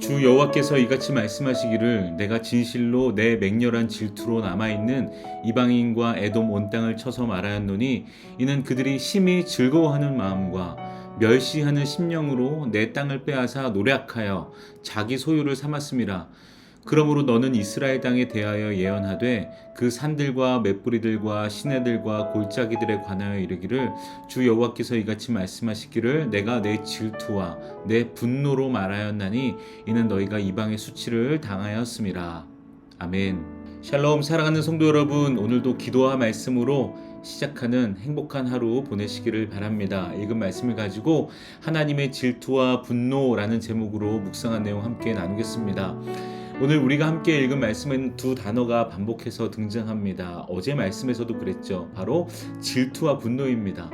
주 여호와께서 이같이 말씀하시기를 내가 진실로 내 맹렬한 질투로 남아있는 이방인과 에돔 온 땅을 쳐서 말하였노니 이는 그들이 심히 즐거워하는 마음과 멸시하는 심령으로 내 땅을 빼앗아 노략하여 자기 소유를 삼았음이라. 그러므로 너는 이스라엘 땅에 대하여 예언하되 그 산들과 맷뿌리들과 시내들과 골짜기들에 관하여 이르기를 주 여호와께서 이같이 말씀하시기를 내가 내 질투와 내 분노로 말하였나니 이는 너희가 이방의 수치를 당하였음이라. 아멘. 샬롬. 사랑하는 성도 여러분, 오늘도 기도와 말씀으로 시작하는 행복한 하루 보내시기를 바랍니다. 읽은 말씀을 가지고 하나님의 질투와 분노라는 제목으로 묵상한 내용 함께 나누겠습니다. 오늘 우리가 함께 읽은 말씀은 두 단어가 반복해서 등장합니다. 어제 말씀에서도 그랬죠. 바로 질투와 분노입니다.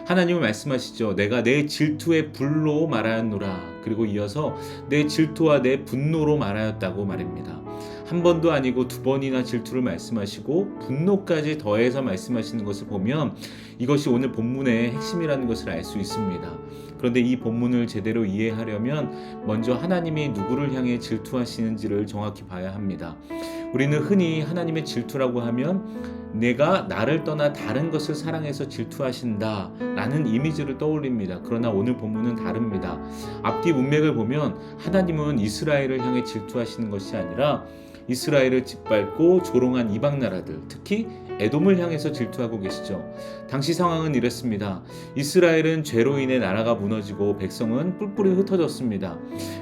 하나님은 말씀하시죠. 내가 내 질투의 불로 말하였노라. 그리고 이어서 내 질투와 내 분노로 말하였다고 말합니다. 한 번도 아니고 두 번이나 질투를 말씀하시고 분노까지 더해서 말씀하시는 것을 보면 이것이 오늘 본문의 핵심이라는 것을 알 수 있습니다. 그런데 이 본문을 제대로 이해하려면 먼저 하나님이 누구를 향해 질투하시는지를 정확히 봐야 합니다. 우리는 흔히 하나님의 질투라고 하면 내가 나를 떠나 다른 것을 사랑해서 질투하신다 라는 이미지를 떠올립니다. 그러나 오늘 본문은 다릅니다. 앞뒤 문맥을 보면 하나님은 이스라엘을 향해 질투하시는 것이 아니라 이스라엘을 짓밟고 조롱한 이방 나라들, 특히 에돔을 향해서 질투하고 계시죠. 당시 상황은 이랬습니다. 이스라엘은 죄로 인해 나라가 무너지고 백성은 뿔뿔이 흩어졌습니다.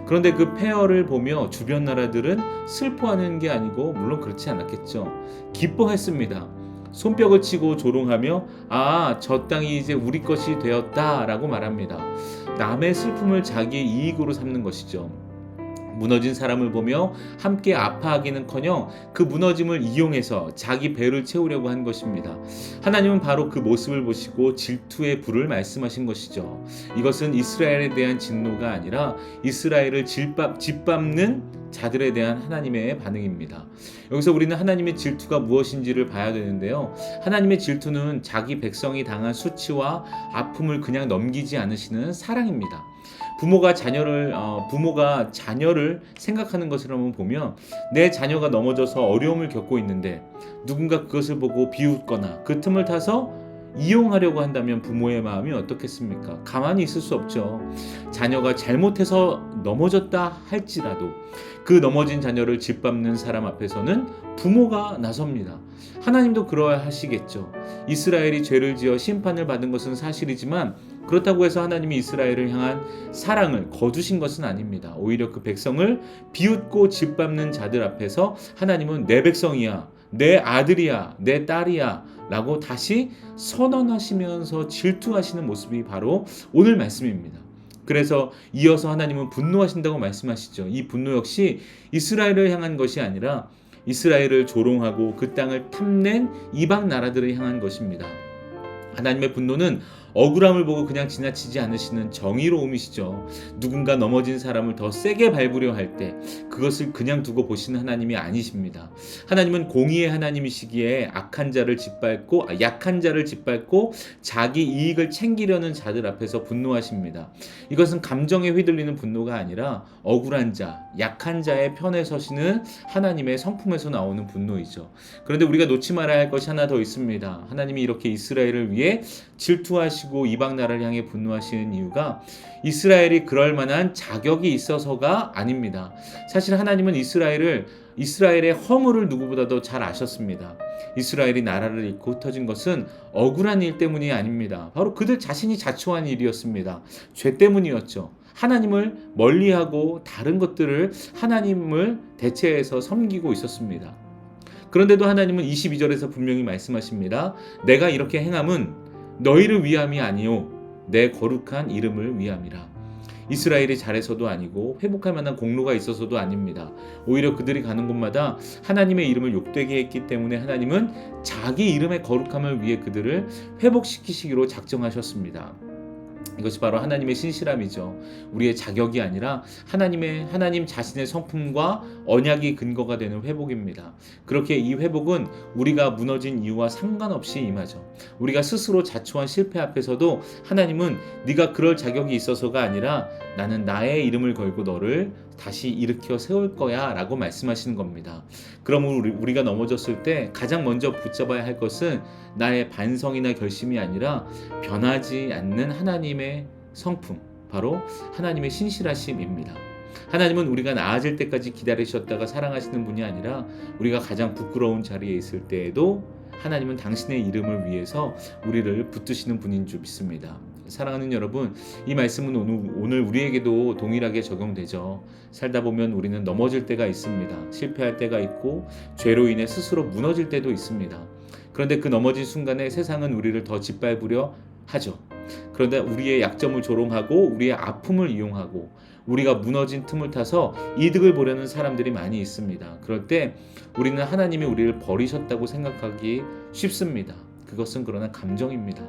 그런데 그 폐허를 보며 주변 나라들은 슬퍼하는 게 아니고, 물론 그렇지 않았겠죠. 기뻐했습니다. 손뼉을 치고 조롱하며 저 땅이 이제 우리 것이 되었다라고 말합니다. 남의 슬픔을 자기의 이익으로 삼는 것이죠. 무너진 사람을 보며 함께 아파하기는커녕 그 무너짐을 이용해서 자기 배를 채우려고 한 것입니다. 하나님은 바로 그 모습을 보시고 질투의 불을 말씀하신 것이죠. 이것은 이스라엘에 대한 진노가 아니라 이스라엘을 짓밟는 자들에 대한 하나님의 반응입니다. 여기서 우리는 하나님의 질투가 무엇인지를 봐야 되는데요. 하나님의 질투는 자기 백성이 당한 수치와 아픔을 그냥 넘기지 않으시는 사랑입니다. 부모가 자녀를 생각하는 것을 한번 보면 내 자녀가 넘어져서 어려움을 겪고 있는데 누군가 그것을 보고 비웃거나 그 틈을 타서 이용하려고 한다면 부모의 마음이 어떻겠습니까? 가만히 있을 수 없죠. 자녀가 잘못해서 넘어졌다 할지라도 그 넘어진 자녀를 짓밟는 사람 앞에서는 부모가 나섭니다. 하나님도 그러하시겠죠. 이스라엘이 죄를 지어 심판을 받은 것은 사실이지만 그렇다고 해서 하나님이 이스라엘을 향한 사랑을 거두신 것은 아닙니다. 오히려 그 백성을 비웃고 짓밟는 자들 앞에서 하나님은 내 백성이야, 내 아들이야, 내 딸이야 라고 다시 선언하시면서 질투하시는 모습이 바로 오늘 말씀입니다. 그래서 이어서 하나님은 분노하신다고 말씀하시죠. 이 분노 역시 이스라엘을 향한 것이 아니라 이스라엘을 조롱하고 그 땅을 탐낸 이방 나라들을 향한 것입니다. 하나님의 분노는 억울함을 보고 그냥 지나치지 않으시는 정의로움이시죠. 누군가 넘어진 사람을 더 세게 밟으려 할 때 그것을 그냥 두고 보시는 하나님이 아니십니다. 하나님은 공의의 하나님이시기에 약한 자를 짓밟고 자기 이익을 챙기려는 자들 앞에서 분노하십니다. 이것은 감정에 휘둘리는 분노가 아니라 억울한 자, 약한 자의 편에 서시는 하나님의 성품에서 나오는 분노이죠. 그런데 우리가 놓지 말아야 할 것이 하나 더 있습니다. 하나님이 이렇게 이스라엘을 위해 질투하시고 이방 나라를 향해 분노하시는 이유가 이스라엘이 그럴 만한 자격이 있어서가 아닙니다. 사실 하나님은 이스라엘의 허물을 누구보다도 잘 아셨습니다. 이스라엘이 나라를 잃고 흩어진 것은 억울한 일 때문이 아닙니다. 바로 그들 자신이 자초한 일이었습니다. 죄 때문이었죠. 하나님을 멀리하고 다른 것들을 하나님을 대체해서 섬기고 있었습니다. 그런데도 하나님은 22절에서 분명히 말씀하십니다. 내가 이렇게 행함은 너희를 위함이 아니요 내 거룩한 이름을 위함이라. 이스라엘이 잘해서도 아니고 회복할 만한 공로가 있어서도 아닙니다. 오히려 그들이 가는 곳마다 하나님의 이름을 욕되게 했기 때문에 하나님은 자기 이름의 거룩함을 위해 그들을 회복시키시기로 작정하셨습니다. 이것이 바로 하나님의 신실함이죠. 우리의 자격이 아니라 하나님 자신의 성품과 언약이 근거가 되는 회복입니다. 그렇게 이 회복은 우리가 무너진 이유와 상관없이 임하죠. 우리가 스스로 자초한 실패 앞에서도 하나님은 네가 그럴 자격이 있어서가 아니라 나는 나의 이름을 걸고 너를 다시 일으켜 세울 거야 라고 말씀하시는 겁니다. 그러므로 우리가 넘어졌을 때 가장 먼저 붙잡아야 할 것은 나의 반성이나 결심이 아니라 변하지 않는 하나님의 성품, 바로 하나님의 신실하심입니다. 하나님은 우리가 나아질 때까지 기다리셨다가 사랑하시는 분이 아니라 우리가 가장 부끄러운 자리에 있을 때에도 하나님은 당신의 이름을 위해서 우리를 붙드시는 분인 줄 믿습니다. 사랑하는 여러분, 이 말씀은 오늘 우리에게도 동일하게 적용되죠. 살다 보면 우리는 넘어질 때가 있습니다. 실패할 때가 있고 죄로 인해 스스로 무너질 때도 있습니다. 그런데 그 넘어진 순간에 세상은 우리를 더 짓밟으려 하죠. 그런데 우리의 약점을 조롱하고 우리의 아픔을 이용하고 우리가 무너진 틈을 타서 이득을 보려는 사람들이 많이 있습니다. 그럴 때 우리는 하나님이 우리를 버리셨다고 생각하기 쉽습니다. 그것은 그러나 감정입니다.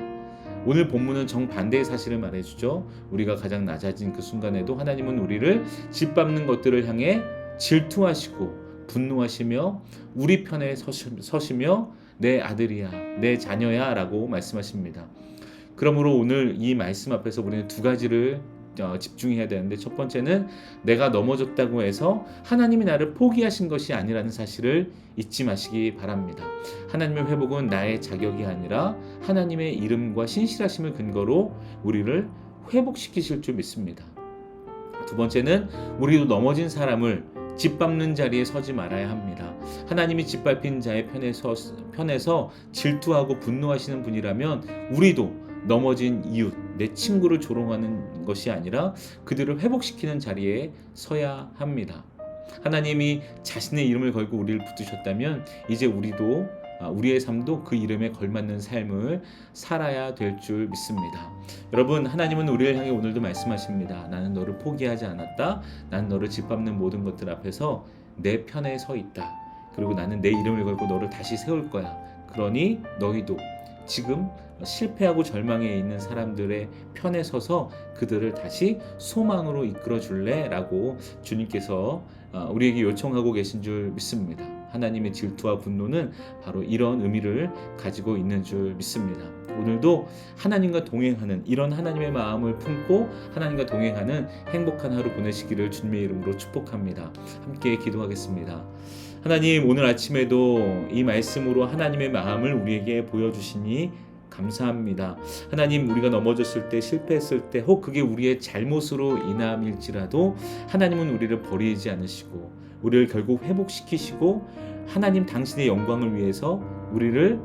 오늘 본문은 정반대의 사실을 말해주죠. 우리가 가장 낮아진 그 순간에도 하나님은 우리를 짓밟는 것들을 향해 질투하시고 분노하시며 우리 편에 서시며 내 아들이야, 내 자녀야 라고 말씀하십니다. 그러므로 오늘 이 말씀 앞에서 우리는 두 가지를 집중해야 되는데, 첫 번째는 내가 넘어졌다고 해서 하나님이 나를 포기하신 것이 아니라는 사실을 잊지 마시기 바랍니다. 하나님의 회복은 나의 자격이 아니라 하나님의 이름과 신실하심을 근거로 우리를 회복시키실 줄 믿습니다. 두 번째는 우리도 넘어진 사람을 짓밟는 자리에 서지 말아야 합니다. 하나님이 짓밟힌 자의 편에서 질투하고 분노하시는 분이라면 우리도 넘어진 이웃, 내 친구를 조롱하는 것이 아니라 그들을 회복시키는 자리에 서야 합니다. 하나님이 자신의 이름을 걸고 우리를 붙드셨다면 이제 우리도 우리의 삶도 그 이름에 걸맞는 삶을 살아야 될 줄 믿습니다. 여러분, 하나님은 우리를 향해 오늘도 말씀하십니다. 나는 너를 포기하지 않았다. 나는 너를 짓밟는 모든 것들 앞에서 내 편에 서 있다. 그리고 나는 내 이름을 걸고 너를 다시 세울 거야. 그러니 너희도 지금 실패하고 절망에 있는 사람들의 편에 서서 그들을 다시 소망으로 이끌어 줄래? 라고 주님께서 우리에게 요청하고 계신 줄 믿습니다. 하나님의 질투와 분노는 바로 이런 의미를 가지고 있는 줄 믿습니다. 오늘도 하나님과 동행하는, 이런 하나님의 마음을 품고 하나님과 동행하는 행복한 하루 보내시기를 주님의 이름으로 축복합니다. 함께 기도하겠습니다. 하나님, 오늘 아침에도 이 말씀으로 하나님의 마음을 우리에게 보여주시니 감사합니다. 하나님, 우리가 넘어졌을 때, 실패했을 때, 혹 그게 우리의 잘못으로 인함일지라도 하나님은 우리를 버리지 않으시고 우리를 결국 회복시키시고 하나님 당신의 영광을 위해서 우리를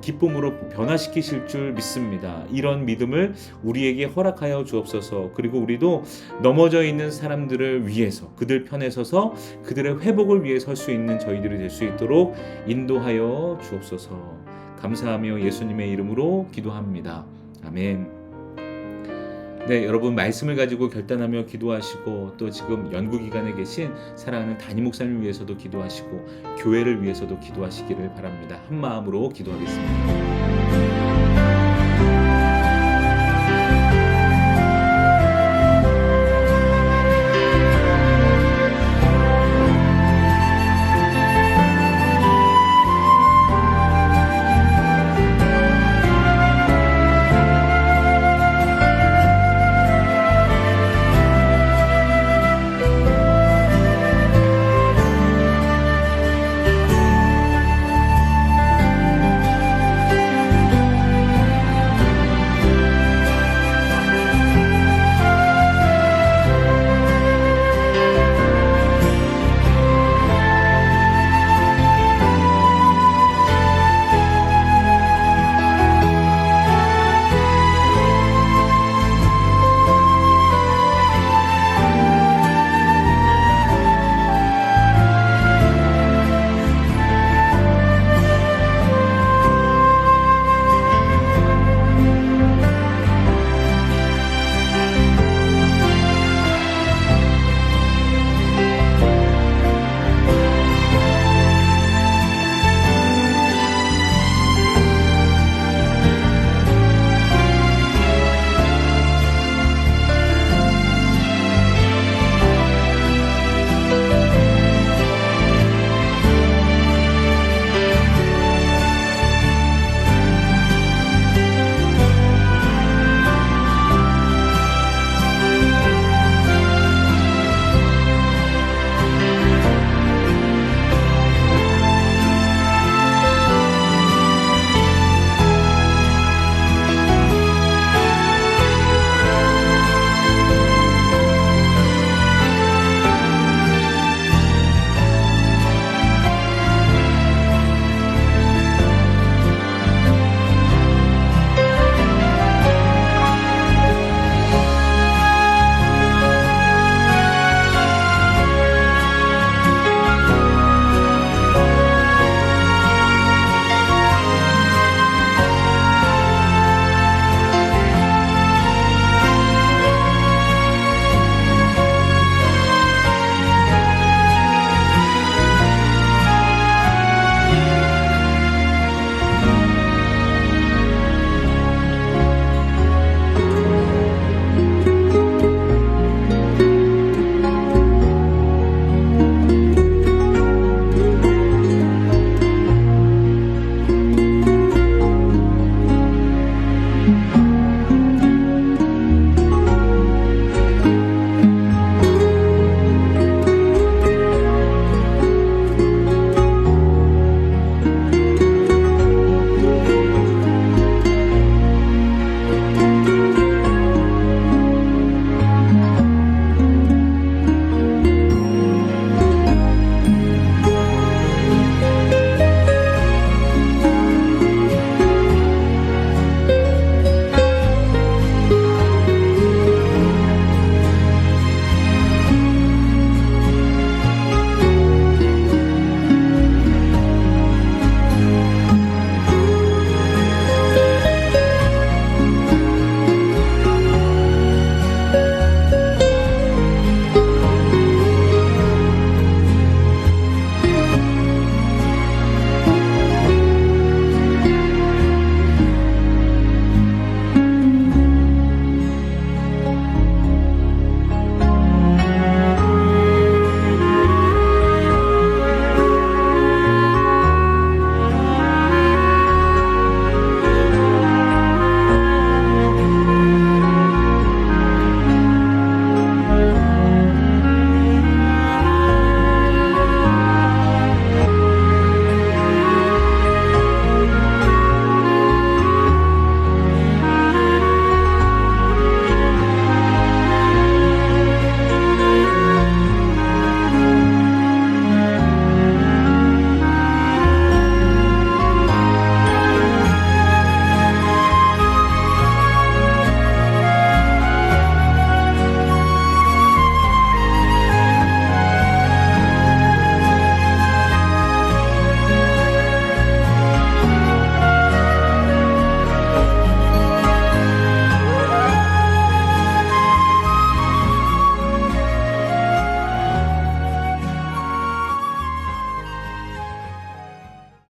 기쁨으로 변화시키실 줄 믿습니다. 이런 믿음을 우리에게 허락하여 주옵소서. 그리고 우리도 넘어져 있는 사람들을 위해서, 그들 편에 서서 그들의 회복을 위해 설 수 있는 저희들이 될 수 있도록 인도하여 주옵소서. 감사하며 예수님의 이름으로 기도합니다. 아멘. 네, 여러분, 말씀을 가지고 결단하며 기도하시고 또 지금 연구기간에 계신 사랑하는 담임 목사님을 위해서도 기도하시고 교회를 위해서도 기도하시기를 바랍니다. 한 마음으로 기도하겠습니다.